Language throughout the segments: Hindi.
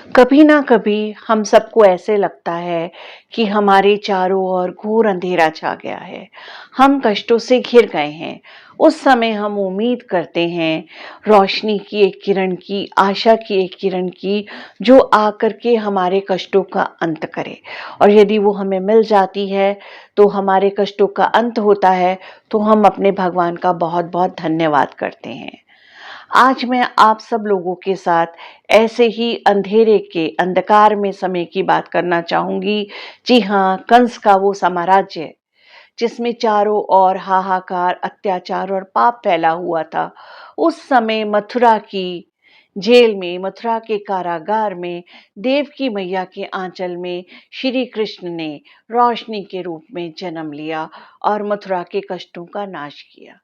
कभी ना कभी हम सबको ऐसे लगता है कि हमारे चारों ओर घोर अंधेरा छा गया है। हम कष्टों से घिर गए हैं। उस समय हम उम्मीद करते हैं रोशनी की एक किरण की, आशा की एक किरण की, जो आकर के हमारे कष्टों का अंत करे। और यदि वो हमें मिल जाती है तो हमारे कष्टों का अंत होता है, तो हम अपने भगवान का बहुत बहुत धन्यवाद करते हैं। आज मैं आप सब लोगों के साथ ऐसे ही अंधेरे के अंधकार में समय की बात करना चाहूंगी। जी हाँ, कंस का वो साम्राज्य जिसमें चारों ओर हाहाकार, अत्याचार और पाप फैला हुआ था। उस समय मथुरा की जेल में, मथुरा के कारागार में, देवकी मैया के आंचल में श्री कृष्ण ने रोशनी के रूप में जन्म लिया और मथुरा के कष्टों का नाश किया।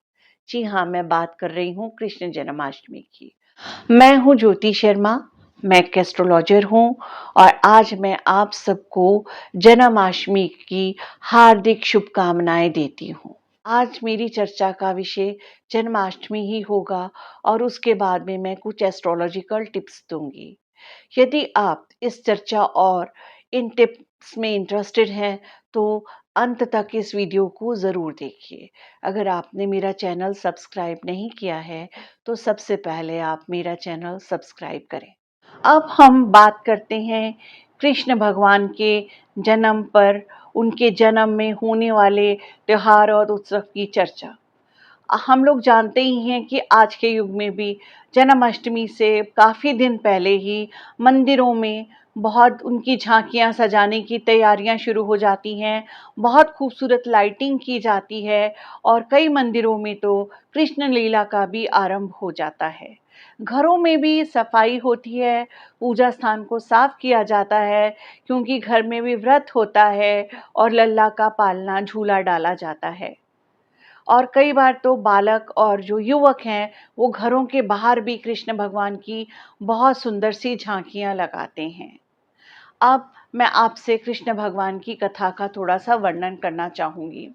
जी हाँ, मैं बात कर रही हूँ कृष्ण जन्माष्टमी की। मैं हूँ ज्योति शर्मा, मैं एक एस्ट्रोलॉजर हूँ और आज मैं आप सबको जन्माष्टमी की हार्दिक शुभकामनाएं देती हूँ। आज मेरी चर्चा का विषय जन्माष्टमी ही होगा और उसके बाद में मैं कुछ एस्ट्रोलॉजिकल टिप्स दूंगी। यदि आप इस चर्चा और इन टिप्स में इंटरेस्टेड हैं तो अंत तक इस वीडियो को ज़रूर देखिए। अगर आपने मेरा चैनल सब्सक्राइब नहीं किया है तो सबसे पहले आप मेरा चैनल सब्सक्राइब करें। अब हम बात करते हैं कृष्ण भगवान के जन्म पर, उनके जन्म में होने वाले त्योहार और उत्सव की चर्चा। हम लोग जानते ही हैं कि आज के युग में भी जन्माष्टमी से काफ़ी दिन पहले ही मंदिरों में बहुत उनकी झांकियां सजाने की तैयारियां शुरू हो जाती हैं। बहुत खूबसूरत लाइटिंग की जाती है और कई मंदिरों में तो कृष्ण लीला का भी आरंभ हो जाता है। घरों में भी सफाई होती है, पूजा स्थान को साफ किया जाता है, क्योंकि घर में भी व्रत होता है और लल्ला का पालना झूला डाला जाता है। और कई बार तो बालक और जो युवक हैं वो घरों के बाहर भी कृष्ण भगवान की बहुत सुंदर सी झांकियां लगाते हैं। अब मैं आपसे कृष्ण भगवान की कथा का थोड़ा सा वर्णन करना चाहूंगी।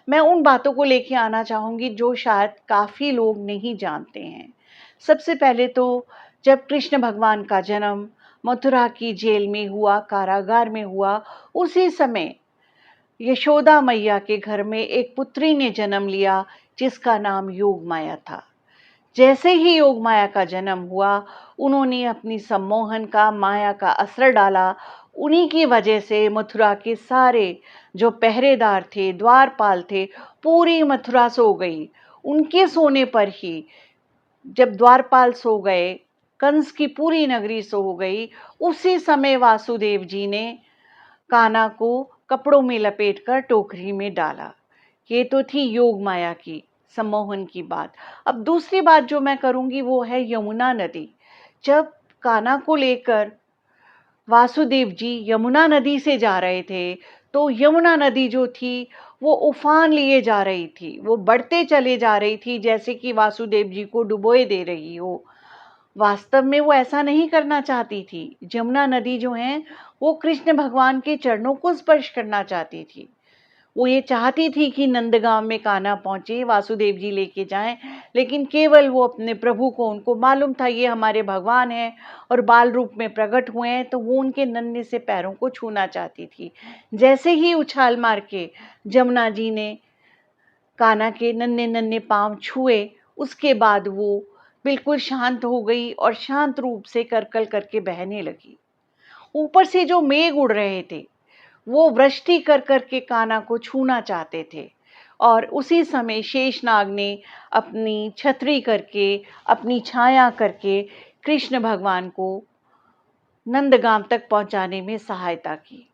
मैं उन बातों को लेके आना चाहूंगी जो शायद काफी लोग नहीं जानते हैं। सबसे पहले तो जब कृष्ण भगवान का जन्म मथुरा की जेल में हुआ, कारागार में हुआ, उसी समय यशोदा मैया के घर में एक पुत्री ने जन्म लिया जिसका नाम योग माया था। जैसे ही योग माया का जन्म हुआ, उन्होंने अपनी सम्मोहन का, माया का असर डाला। उन्हीं की वजह से मथुरा के सारे जो पहरेदार थे, द्वारपाल थे, पूरी मथुरा सो गई। उनके सोने पर ही जब द्वारपाल सो गए, कंस की पूरी नगरी सो गई। उसी समय वासुदेव जी ने कान्हा को कपड़ों में लपेटकर टोकरी में डाला। ये तो थी योग माया की, सम्मोहन की बात। अब दूसरी बात जो मैं करूंगी वो है यमुना नदी। जब कान्हा को लेकर वासुदेव जी यमुना नदी से जा रहे थे तो यमुना नदी जो थी वो उफान लिए जा रही थी, वो बढ़ते चले जा रही थी जैसे कि वासुदेव जी को डुबोए दे रही हो। वास्तव में वो ऐसा नहीं करना चाहती थी। जमुना नदी जो है वो कृष्ण भगवान के चरणों को स्पर्श करना चाहती थी। वो ये चाहती थी कि नंदगांव में कान्हा पहुंचे, वासुदेव जी लेके जाएं, लेकिन केवल वो अपने प्रभु को, उनको मालूम था ये हमारे भगवान हैं और बाल रूप में प्रकट हुए हैं, तो वो उनके नन्हे से पैरों को छूना चाहती थी। जैसे ही उछाल मार के जमुना जी ने कान्हा के नन्हे नन्हे पांव छुए, उसके बाद वो बिल्कुल शांत हो गई और शांत रूप से करकल करके बहने लगी। ऊपर से जो मेघ उड़ रहे थे वो वृष्टि कर करके कान्हा को छूना चाहते थे। और उसी समय शेषनाग ने अपनी छतरी करके, अपनी छाया करके कृष्ण भगवान को नंदगांव तक पहुंचाने में सहायता की।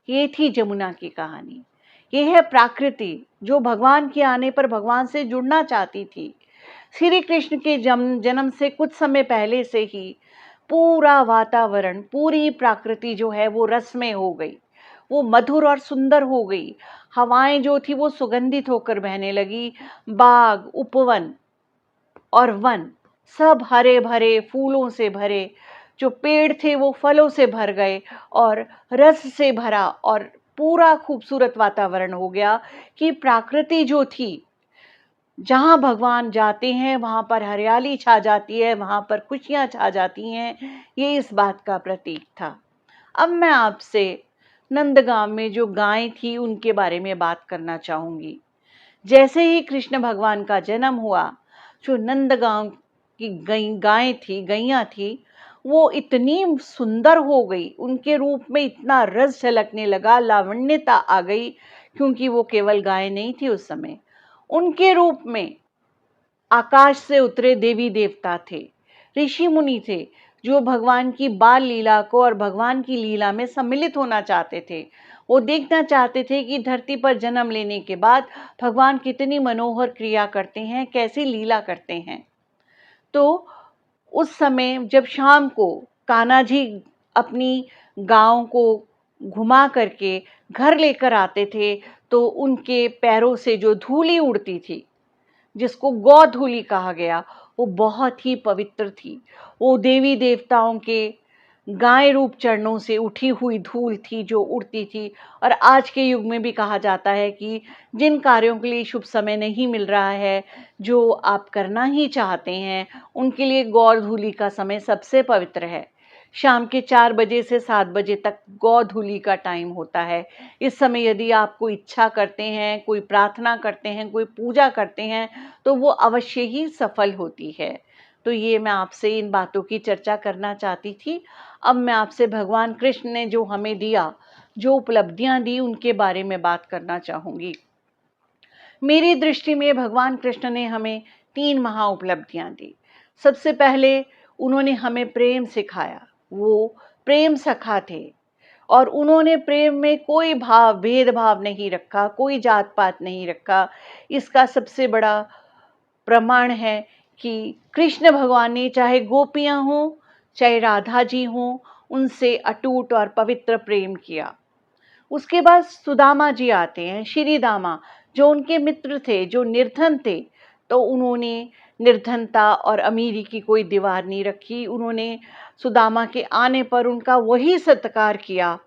ये थी जमुना की कहानी। ये है प्रकृति जो भगवान के आने पर भगवान से जुड़ना चाहती थी। श्री कृष्ण के जन्म से कुछ समय पहले से ही पूरा वातावरण, पूरी प्रकृति जो है वो रसमय हो गई, वो मधुर और सुंदर हो गई। हवाएं जो थी वो सुगंधित होकर बहने लगी। बाग, उपवन और वन सब हरे भरे, फूलों से भरे। जो पेड़ थे वो फलों से भर गए और रस से भरा, और पूरा खूबसूरत वातावरण हो गया कि प्रकृति जो थी जहाँ भगवान जाते हैं वहाँ पर हरियाली छा जाती है, वहाँ पर खुशियाँ छा जाती हैं, ये इस बात का प्रतीक था। अब मैं आपसे नंदगांव में जो गायें थी उनके बारे में बात करना चाहूँगी। जैसे ही कृष्ण भगवान का जन्म हुआ, जो नंदगांव की गायें थी, गैया थी, वो इतनी सुंदर हो गई, उनके रूप में इतना रस झलकने लगा, लावण्यता आ गई, क्योंकि वो केवल गाय नहीं थी उस समय। उनके रूप में आकाश से उतरे देवी देवता थे, ऋषि मुनि थे, जो भगवान की बाल लीला को और भगवान की लीला में सम्मिलित होना चाहते थे। वो देखना चाहते थे कि धरती पर जन्म लेने के बाद भगवान कितनी मनोहर क्रिया करते हैं, कैसी लीला करते हैं। तो उस समय जब शाम को कान्हा जी अपनी गांव को घुमा करके घर लेकर आते थे, तो उनके पैरों से जो धूली उड़ती थी, जिसको गौधूली कहा गया, वो बहुत ही पवित्र थी। वो देवी देवताओं के गाय रूप चरणों से उठी हुई धूल थी जो उड़ती थी। और आज के युग में भी कहा जाता है कि जिन कार्यों के लिए शुभ समय नहीं मिल रहा है, जो आप करना ही चाहते हैं, उनके लिए गौधूली का समय सबसे पवित्र है। शाम के 4 बजे से 7 बजे तक गौधूली का टाइम होता है। इस समय यदि आप कोई इच्छा करते हैं, कोई प्रार्थना करते हैं, कोई पूजा करते हैं, तो वो अवश्य ही सफल होती है। तो ये मैं आपसे इन बातों की चर्चा करना चाहती थी। अब मैं आपसे भगवान कृष्ण ने जो हमें दिया, जो उपलब्धियां दी, उनके बारे में बात करना चाहूँगी। मेरी दृष्टि में भगवान कृष्ण ने हमें 3 महा उपलब्धियां दी। सबसे पहले उन्होंने हमें प्रेम सिखाया। वो प्रेम सखा थे और उन्होंने प्रेम में कोई भेदभाव नहीं रखा, कोई जात पात नहीं रखा। इसका सबसे बड़ा प्रमाण है कि कृष्ण भगवान ने, चाहे गोपियां हों, चाहे राधा जी हों, उनसे अटूट और पवित्र प्रेम किया। उसके बाद सुदामा जी आते हैं, श्री दामा, जो उनके मित्र थे, जो निर्धन थे, तो उन्होंने निर्धनता और अमीरी की कोई दीवार नहीं रखी। उन्होंने सुदामा के आने पर उनका वही सत्कार किया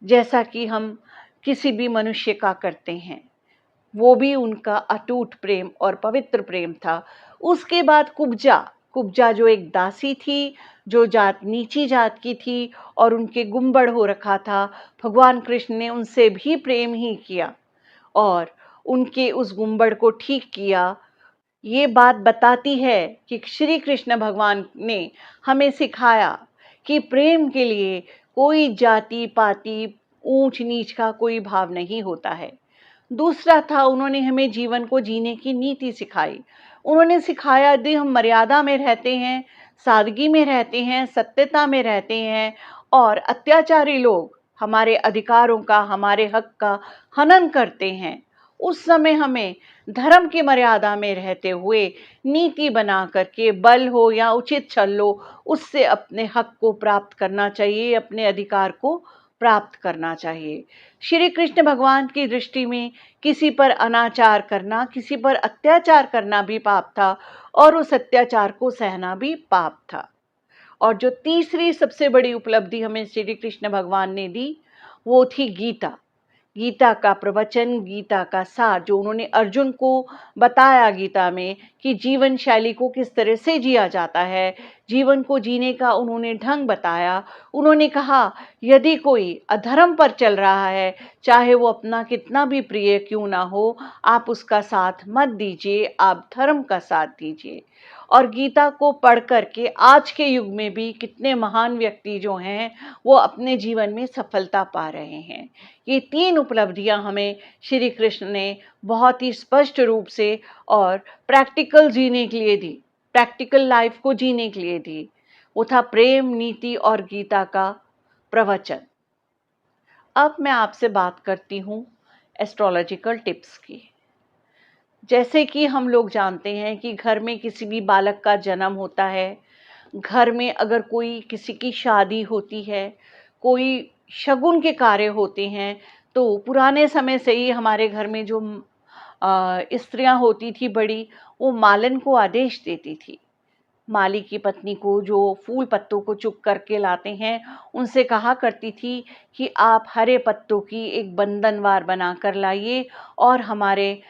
जैसा कि हम किसी भी मनुष्य का करते हैं। वो भी उनका अटूट प्रेम और पवित्र प्रेम था। उसके बाद कुब्जा, कुब्जा जो एक दासी थी, जो जात नीची जात की थी और उनके गुंबड़ हो रखा था, भगवान कृष्ण ने उनसे भी प्रेम ही किया और उनके उस गुंबड़ को ठीक किया। ये बात बताती है कि श्री कृष्ण भगवान ने हमें सिखाया कि प्रेम के लिए कोई जाति पाति, ऊंच नीच का कोई भाव नहीं होता है। दूसरा था, उन्होंने हमें जीवन को जीने की नीति सिखाई। उन्होंने सिखाया यदि हम मर्यादा में रहते हैं, सादगी में रहते हैं, सत्यता में रहते हैं और अत्याचारी लोग हमारे अधिकारों का, हमारे हक का हनन करते हैं, उस समय हमें धर्म की मर्यादा में रहते हुए नीति बना करके, बल हो या उचित छल हो, उससे अपने हक को प्राप्त करना चाहिए, अपने अधिकार को प्राप्त करना चाहिए। श्री कृष्ण भगवान की दृष्टि में किसी पर अनाचार करना, किसी पर अत्याचार करना भी पाप था और उस अत्याचार को सहना भी पाप था। और जो तीसरी सबसे बड़ी उपलब्धि हमें श्री कृष्ण भगवान ने दी, वो थी गीता। गीता का प्रवचन, गीता का सार, जो उन्होंने अर्जुन को बताया गीता में कि जीवन शैली को किस तरह से जिया जाता है, जीवन को जीने का उन्होंने ढंग बताया। उन्होंने कहा यदि कोई अधर्म पर चल रहा है, चाहे वो अपना कितना भी प्रिय क्यों ना हो, आप उसका साथ मत दीजिए, आप धर्म का साथ दीजिए। और गीता को पढ़ करके आज के युग में भी कितने महान व्यक्ति जो हैं, वो अपने जीवन में सफलता पा रहे हैं। ये 3 उपलब्धियां हमें श्री कृष्ण ने बहुत ही स्पष्ट रूप से और प्रैक्टिकल जीने के लिए दी, प्रैक्टिकल लाइफ को जीने के लिए दी। वो था प्रेम, नीति और गीता का प्रवचन। अब मैं आपसे बात करती हूँ एस्ट्रोलॉजिकल टिप्स की। जैसे कि हम लोग जानते हैं कि घर में किसी भी बालक का जन्म होता है, घर में अगर कोई किसी की शादी होती है, कोई शगुन के कार्य होते हैं, तो पुराने समय से ही हमारे घर में जो स्त्रियां होती थी बड़ी, वो मालन को आदेश देती थी। माली की पत्नी को, जो फूल पत्तों को चुग करके लाते हैं, उनसे कहा करती थी कि आप हरे पत्तों की एक बंधनवार बना कर लाइए और हमारे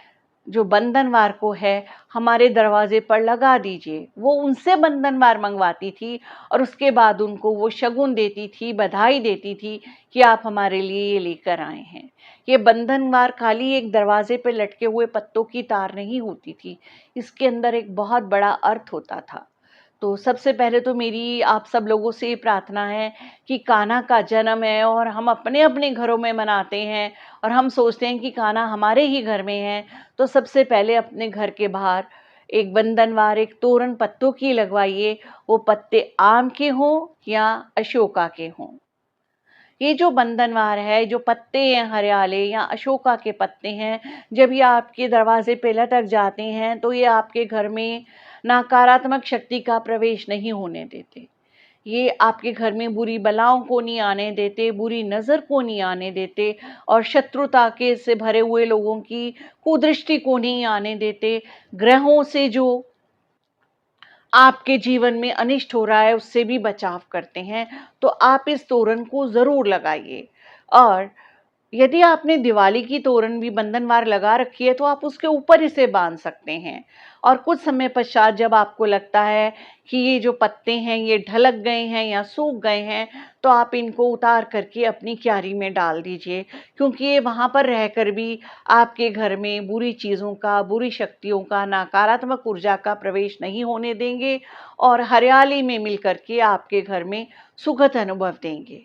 जो बंधनवार को है हमारे दरवाजे पर लगा दीजिए। वो उनसे बंधनवार मंगवाती थी और उसके बाद उनको वो शगुन देती थी, बधाई देती थी कि आप हमारे लिए ये लेकर आए हैं। ये बंधनवार खाली एक दरवाजे पे लटके हुए पत्तों की तार नहीं होती थी, इसके अंदर एक बहुत बड़ा अर्थ होता था। तो सबसे पहले तो मेरी आप सब लोगों से ये प्रार्थना है कि कान्हा का जन्म है और हम अपने-अपने घरों में मनाते हैं और हम सोचते हैं कि कान्हा हमारे ही घर में है, तो सबसे पहले अपने घर के बाहर एक बंधनवार, एक तोरण पत्तों की लगवाइए, वो पत्ते आम के हों या अशोका के हों। ये जो बंधनवार है, जो पत्ते हैं हरियाले या अशोका के पत्ते हैं, जब ये आपके दरवाजे पे लटक जाते हैं, तो ये आपके घर में नकारात्मक शक्ति का प्रवेश नहीं होने देते। ये आपके घर में बुरी बलाओं को नहीं आने देते, बुरी नज़र को नहीं आने देते और शत्रुता के से भरे हुए लोगों की कुदृष्टि को नहीं आने देते। ग्रहों से जो आपके जीवन में अनिष्ट हो रहा है उससे भी बचाव करते हैं। तो आप इस तोरण को ज़रूर लगाइए। और यदि आपने दिवाली की तोरण भी बंधनवार लगा रखी है तो आप उसके ऊपर इसे बांध सकते हैं। और कुछ समय पश्चात जब आपको लगता है कि ये जो पत्ते हैं ये ढलक गए हैं या सूख गए हैं, तो आप इनको उतार करके अपनी क्यारी में डाल दीजिए, क्योंकि ये वहाँ पर रहकर भी आपके घर में बुरी चीज़ों का, बुरी शक्तियों का, नकारात्मक ऊर्जा का प्रवेश नहीं होने देंगे और हरियाली में मिल कर के आपके घर में सुखद अनुभव देंगे।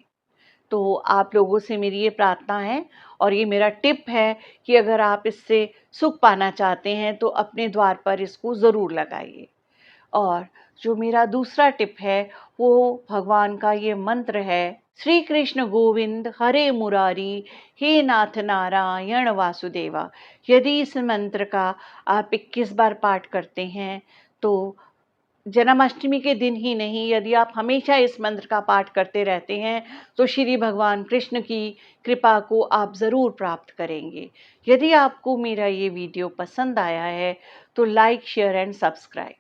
तो आप लोगों से मेरी ये प्रार्थना है और ये मेरा टिप है कि अगर आप इससे सुख पाना चाहते हैं तो अपने द्वार पर इसको ज़रूर लगाइए। और जो मेरा दूसरा टिप है वो भगवान का ये मंत्र है, श्री कृष्ण गोविंद हरे मुरारी, हे नाथ नारायण वासुदेवा। यदि इस मंत्र का आप 21 बार पाठ करते हैं तो जन्माष्टमी के दिन ही नहीं, यदि आप हमेशा इस मंत्र का पाठ करते रहते हैं तो श्री भगवान कृष्ण की कृपा को आप ज़रूर प्राप्त करेंगे। यदि आपको मेरा ये वीडियो पसंद आया है तो लाइक, शेयर एंड सब्सक्राइब।